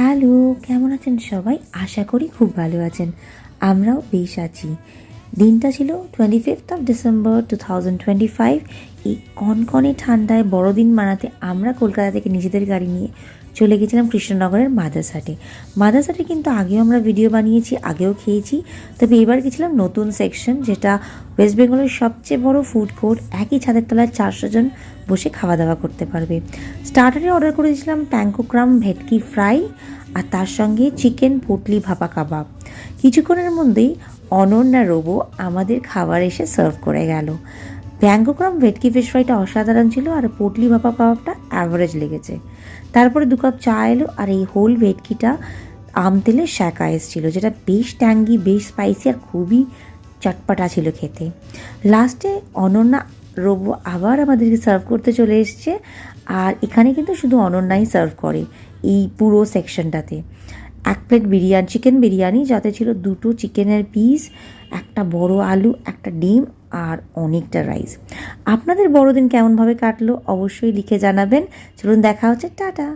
Hello, কেমন আছেন সবাই? আশা করি খুব ভালো আছেন। আমরাও বেশ আছি। দিনটা ছিল 25th ডিসেম্বর 2025। এই কনকনে ঠান্ডায় বড়দিন মানাতে আমরা কলকাতা থেকে নিজেদের গাড়ি নিয়ে চলে গেছিলাম কৃষ্ণনগরের মাদার্সহাটে। মাদার্সহাটে কিন্তু আগেও আমরা ভিডিও বানিয়েছি, আগেও খেয়েছি। তবে এবার গেছিলাম নতুন সেকশন, যেটা ওয়েস্ট বেঙ্গলের সবচেয়ে বড় ফুড কোর্ট। একই ছাদের তলায় 400 জন বসে খাওয়া দাওয়া করতে পারবে। স্টার্টারে অর্ডার করেছিলাম প্যাঙ্কোগ্রাম ভেটকি ফ্রাই, আর তার সঙ্গে চিকেন পোটলি ভাপা কাবাব। কিছুক্ষণের মধ্যেই অনন্যা রোবো আমাদের খাবার এসে সার্ভ করে গেল। প্যাঙ্কোগ্রাম ভেটকি ফিশ ফ্রাইটা অসাধারণ ছিল, আর পোটলি ভাপা কাবাবটা অ্যাভারেজ লেগেছে। তারপরে 2 কাপ চা এলো, আর এই হোল ভেটকিটা আম তেলের শাঁকা এসেছিলো, যেটা বেশ ট্যাঙ্গি, বেশ স্পাইসি, আর খুবই চটপাটা ছিল খেতে। লাস্টে অনন্যা রোবো আবার আমাদেরকে সার্ভ করতে চলে এসছে, আর এখানে কিন্তু শুধু অনন্যাই সার্ভ করে এই পুরো সেকশনটাতে। 1 প্লেট বিরিয়ানি, চিকেন বিরিয়ানি, যাতে ছিল 2টো চিকেনের পিস, একটা বড় আলু, একটা ডিম, আর অনেকটা রাইস। আপনাদের বড়দিন কেমনভাবে কাটলো অবশ্যই লিখে জানাবেন। চলুন, দেখা হচ্ছে, টাটা।